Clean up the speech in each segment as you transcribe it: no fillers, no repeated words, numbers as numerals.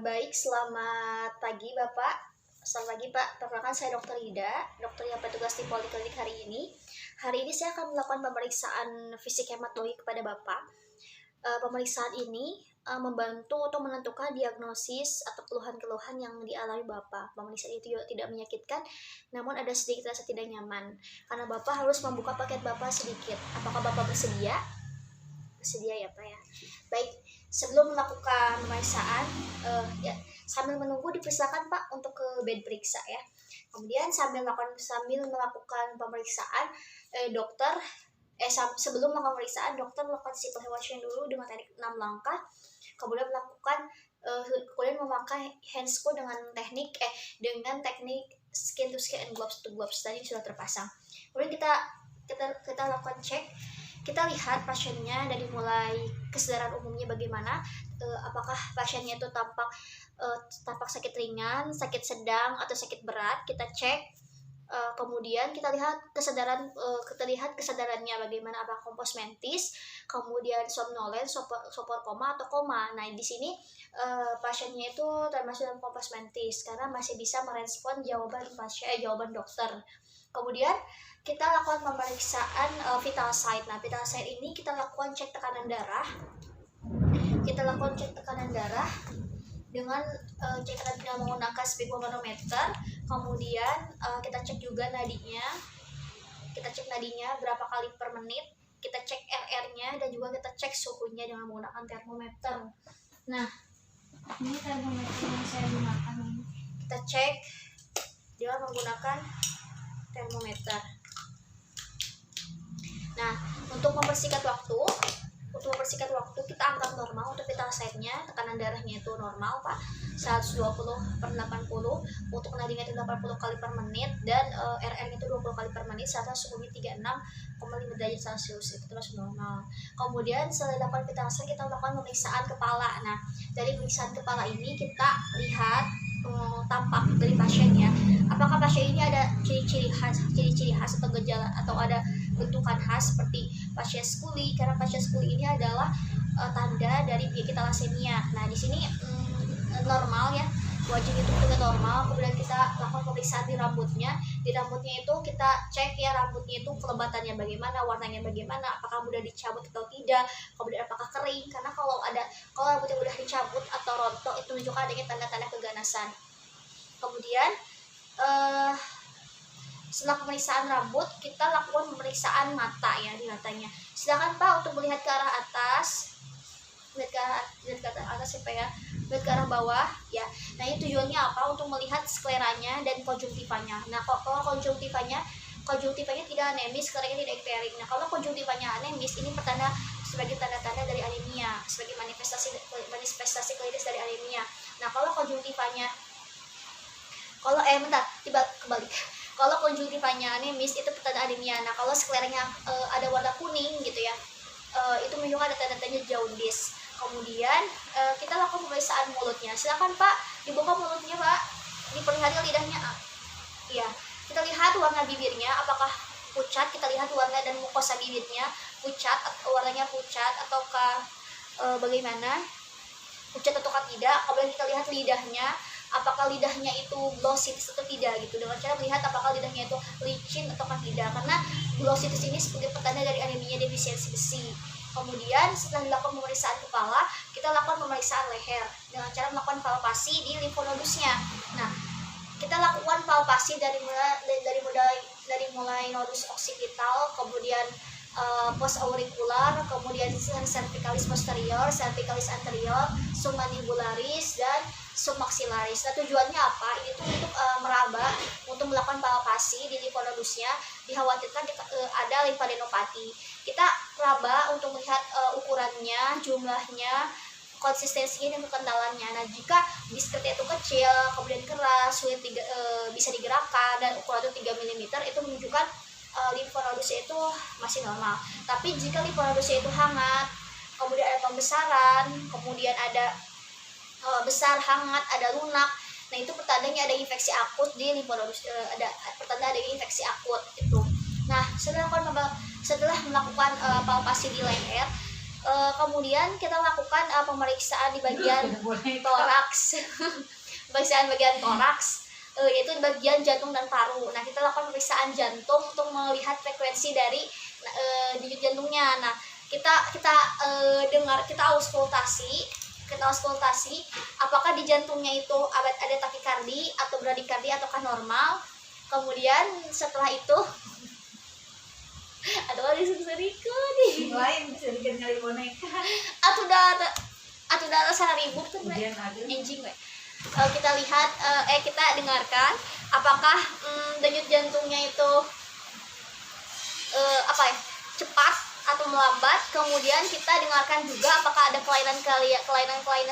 Baik, selamat pagi Bapak. Selamat pagi Pak, perkenalkan saya Dokter Ida, dokter yang bertugas di Poliklinik hari ini. Hari ini saya akan melakukan pemeriksaan fisik hematologi kepada Bapak. Pemeriksaan ini membantu untuk menentukan diagnosis atau keluhan-keluhan yang dialami Bapak. Pemeriksaan itu juga tidak menyakitkan, namun ada sedikit rasa tidak nyaman. Karena Bapak harus membuka paket Bapak sedikit. Apakah Bapak bersedia? Bersedia ya Pak ya. Baik, sebelum melakukan pemeriksaan, ya sambil menunggu dipersilakan Pak untuk ke bed periksa ya. Kemudian sambil melakukan pemeriksaan, dokter sebelum melakukan pemeriksaan, dokter melakukan simple watching dulu dengan teknik 6 langkah, kemudian kemudian memakai handscope dengan teknik skin to skin and gloves to gloves tadi sudah terpasang. Kemudian kita lakukan cek. Kita lihat pasiennya dari mulai kesadaran umumnya bagaimana, apakah pasiennya itu tampak sakit ringan, sakit sedang, atau sakit berat. Kita cek, kemudian kita lihat kesadarannya bagaimana, apakah kompos mentis, kemudian somnolen, sopor koma atau koma. Nah di sini pasiennya itu termasuk dalam kompos mentis karena masih bisa merespon jawaban dokter. Kemudian kita lakukan pemeriksaan vital sign. Nah, vital sign ini kita lakukan cek tekanan darah. Dengan menggunakan sphygmomanometer. Kemudian kita cek juga nadinya. Kita cek nadinya berapa kali per menit. Kita cek RR-nya dan juga kita cek suhunya dengan menggunakan termometer. Nah, ini termometer yang saya gunakan ini. Kita cek dengan menggunakan termometer. Nah, untuk mempersingkat waktu kita anggap normal untuk vital sign-nya, tekanan darahnya itu normal Pak, 120/80, untuk nadinya itu 80 kali per menit, dan RR-nya itu 20 kali per menit, serta suhunya 36,5 derajat Celcius, itu terus normal. Kemudian setelah dilakukan vital sign, kita lakukan pemeriksaan kepala. Nah, dari pemeriksaan kepala ini kita lihat tampak dari pasiennya, apakah pasien ini ada ciri-ciri khas atau gejala atau ada bentukan khas seperti Pasien Skuli, karena Pasien Skuli ini adalah tanda dari penyakit talasemia. Nah di sini normal ya, wajah itu juga normal. Kemudian kita lakukan pemeriksaan di rambutnya. Di rambutnya itu kita cek ya, rambutnya itu kelebatannya bagaimana, warnanya bagaimana, apakah mudah dicabut atau tidak, kemudian apakah kering. Karena kalau rambutnya mudah dicabut atau rontok, itu menunjukkan adanya tanda-tanda keganasan. Kemudian setelah pemeriksaan rambut, kita lakukan pemeriksaan mata ya, di matanya. Silakan Pak untuk melihat ke arah atas, melihat ke atas ya, melihat ke arah bawah ya. Nah ini tujuannya apa? Untuk melihat skleranya dan konjungtivanya. Nah kalau konjungtivanya tidak anemis, skleranya tidak ekterik. Nah kalau konjungtivanya anemis, ini sebagai tanda-tanda dari anemia, sebagai manifestasi klinis dari anemia. Nah kalau konjungtivanya kalau konjungtivanya anemis, itu petanda anemia. Nah kalau skleranya ada warna kuning gitu ya, itu menunjukkan ada tanda-tanda jaundice. Kemudian kita lakukan pemeriksaan mulutnya. Silakan Pak dibuka mulutnya Pak, diperlihatkan lidahnya. Ya, kita lihat warna bibirnya apakah pucat. Kita lihat warna dan mukosa bibirnya warnanya pucat ataukah bagaimana, pucat ataukah tidak. Kemudian kita lihat lidahnya, apakah lidahnya itu glossitis atau tidak gitu, dengan cara melihat apakah lidahnya itu licin ataukah tidak, karena glossitis ini sebagai petanda dari anemia defisiensi besi. Kemudian setelah dilakukan pemeriksaan kepala, kita lakukan pemeriksaan leher dengan cara melakukan palpasi di limfonodusnya. Nah, kita lakukan palpasi dari mulai nodus occipital, kemudian post aurikular, kemudian cervicalis posterior, cervicalis anterior, submandibularis, dan submaxillaris. Nah tujuannya apa? Ini tuh untuk meraba, untuk melakukan palpasi di limfonodusnya. Dikhawatirkan ada limfadenopati. Kita raba untuk melihat ukurannya, jumlahnya, konsistensinya, dan kekentalannya. Nah jika diskretnya itu kecil, kemudian keras, sulit bisa digerakkan, dan ukuran itu 3 mm, itu menunjukkan limfonodusnya itu masih normal. Tapi jika limfonodusnya itu hangat, kemudian ada pembesaran, kemudian ada besar, hangat, ada lunak, nah itu pertandanya ada infeksi akut di limfonodus, ada pertanda ada infeksi akut itu. Nah setelah melakukan palpasi di leher, Kemudian kita lakukan pemeriksaan di bagian toraks, pemeriksaan bagian toraks, yaitu di bagian jantung dan paru. Nah, kita lakukan pemeriksaan jantung untuk melihat frekuensi dari denyut jantungnya. Nah, kita auskultasi apakah di jantungnya itu ada takikardi atau bradikardi ataukah normal. Kemudian setelah itu atau kali sering-seringku nih lain bisa bikin kali boneka atau udah salah ribut tuh anjing we. Kita lihat kita dengarkan apakah denyut jantungnya itu cepat atau melambat. Kemudian kita dengarkan juga apakah ada kelainan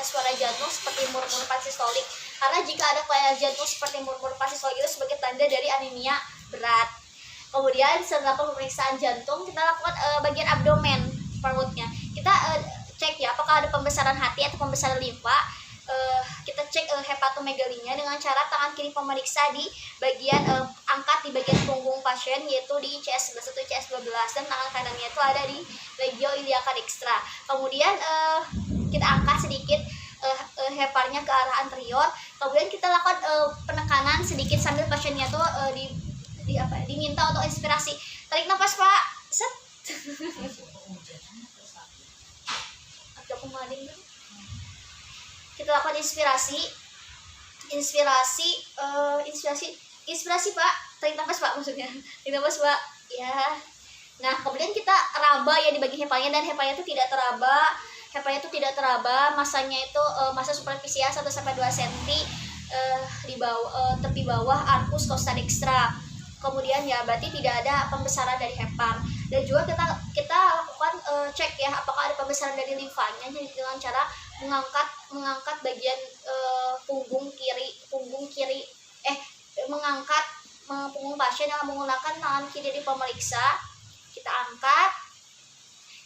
suara jantung seperti murmur pasistolik, karena jika ada kelainan jantung seperti murmur pasistolik itu sebagai tanda dari anemia berat. Kemudian setelah pemeriksaan jantung kita lakukan bagian abdomen, perutnya. Kita cek ya apakah ada pembesaran hati atau pembesaran limfa. Kita cek hepatomegalinya dengan cara tangan kiri pemeriksa di bagian angkat di bagian punggung pasien, yaitu di CS11 atau CS12, dan tangan kanannya itu ada di legio iliaca dextra. Kemudian kita angkat sedikit heparnya ke arah anterior. Kemudian kita lakukan penekanan sedikit sambil pasiennya tuh diminta untuk inspirasi. Tarik nafas, Pak. Set. Agak pemading dulu. Kita lakukan inspirasi, Pak. Tarik nafas, Pak, maksudnya. Tarik nafas, Pak. Ya. Nah, kemudian kita raba ya di bagian hepanya, dan hepanya itu tidak teraba. Masanya itu masa superfisial 1 sampai 2 cm di bawah tepi bawah arcus costa dextra. Kemudian ya berarti tidak ada pembesaran dari hepar. Dan juga kita lakukan cek ya apakah ada pembesaran dari limfanya, jadi dengan cara mengangkat bagian punggung kiri mengangkat punggung pasien dengan menggunakan tangan kiri di pemeriksa. Kita angkat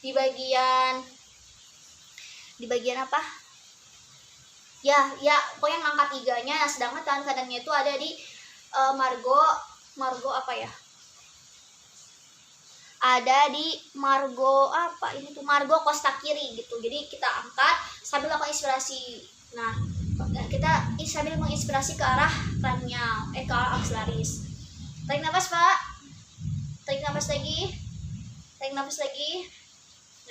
di bagian apa? Ya pokoknya ngangkat iganya. Nah, sedangkan tangan kanannya itu ada di margo apa ya? Ada di margo costa kiri gitu. Jadi kita angkat sambil lakukan inspirasi. Nah, kita sambil menginspirasi ke arah kranial, ke arah aksilaris. Tarik nafas, Pak. Tarik nafas lagi.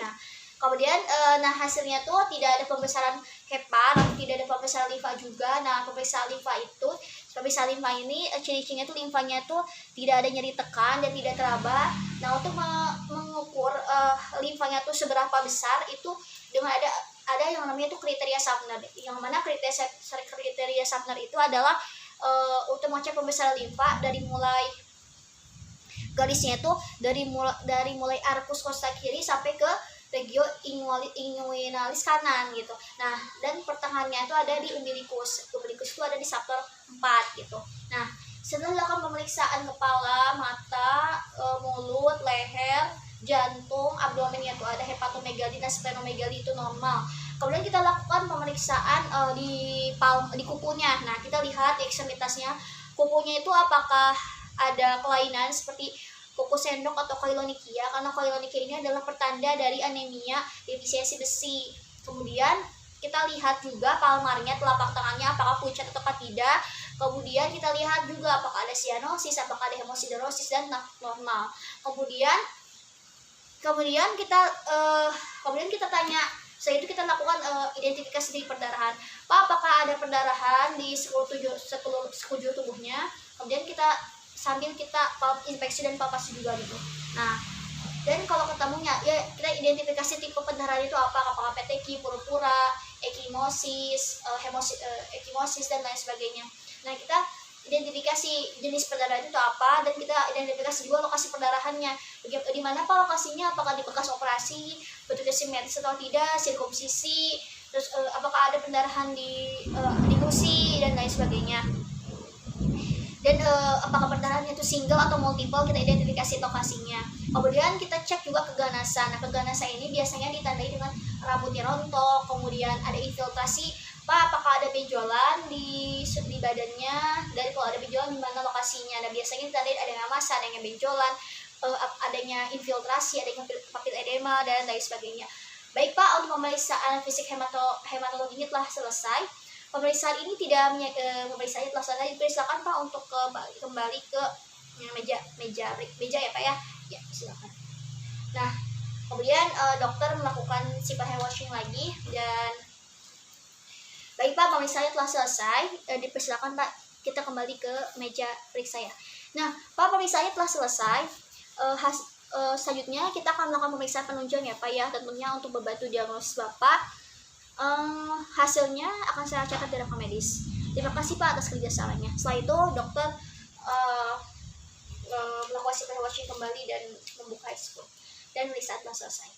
Nah, kemudian hasilnya tuh tidak ada pembesaran hepar, tidak ada pembesaran limfa juga. Nah, pemeriksaan limfa ini ciri-cirinya tuh limfanya tuh tidak ada nyeri tekan dan tidak teraba. Nah, untuk mengukur limfanya tuh seberapa besar itu dengan ada yang namanya tuh kriteria Sapner. Yang mana kriteria Sapner itu adalah untuk mengecek pembesaran limfa dari mulai garisnya tuh dari mulai arcus costa kiri sampai ke legio inguinalis kanan gitu. Nah, dan pertengahannya itu ada di umbilicus. Umbilicus itu ada di Sapner 4 gitu. Nah, setelah dilakukan pemeriksaan kepala, mata, mulut, leher, jantung, abdomennya itu ada hepatomegali dan splenomegali itu normal. Kemudian kita lakukan pemeriksaan di kukunya. Nah, kita lihat di ekstremitasnya kukunya itu apakah ada kelainan seperti kuku sendok atau koilonychia, karena koilonychia ini adalah pertanda dari anemia defisiensi besi. Kemudian kita lihat juga palmarnya, telapak tangannya apakah pucat atau tidak. Kemudian kita lihat juga apakah ada cyanosis, apakah ada hemosiderosis dan normal. Kemudian kita tanya, setelah itu kita lakukan identifikasi di perdarahan. Pak, apakah ada perdarahan di sekujur tubuhnya? Kemudian sambil kita inspeksi dan palpasi juga gitu. Nah, dan kalau ketemunya ya kita identifikasi tipe pendarahan itu apakah PTQ, purpura, ekimosis, ekimosis dan lain sebagainya. Nah, kita identifikasi jenis perdarahan itu apa, dan kita identifikasi juga lokasi perdarahannya. Di mana Pak lokasinya, apakah di bekas operasi, bentuknya simetris atau tidak, sirkumsisi, terus apakah ada pendarahan di gusi dan lain sebagainya. Dan apakah perdarahannya itu single atau multiple, kita identifikasi lokasinya. Kemudian kita cek juga keganasan. Nah, keganasan ini biasanya ditandai dengan rambutnya rontok, kemudian ada infiltrasi. Pak, apakah ada benjolan di badannya? Dan kalau ada benjolan, di mana lokasinya? Nah, biasanya ditandai adanya massa, adanya benjolan, adanya infiltrasi, adanya papil edema dan lain sebagainya. Baik Pak, untuk pemeriksaan fisik hematologi ini telah selesai. Pemeriksaan ini pemeriksaan telah selesai. Dipersilakan Pak untuk kembali ke meja ya Pak ya. Ya, silakan. Nah, kemudian dokter melakukan simpan hair washing lagi dan baik Pak, pemeriksaannya telah selesai. Dipersilakan Pak, kita kembali ke meja periksa ya. Nah, Pak, pemeriksaannya telah selesai. Selanjutnya kita akan melakukan pemeriksaan penunjang ya Pak ya, tentunya untuk membantu diagnosis Bapak. Hasilnya akan saya catat di rekam medis. Terima kasih Pak atas kerjasamanya. Setelah itu dokter melakukan simpan washing kembali dan membuka ekspor dan pemeriksaan telah selesai.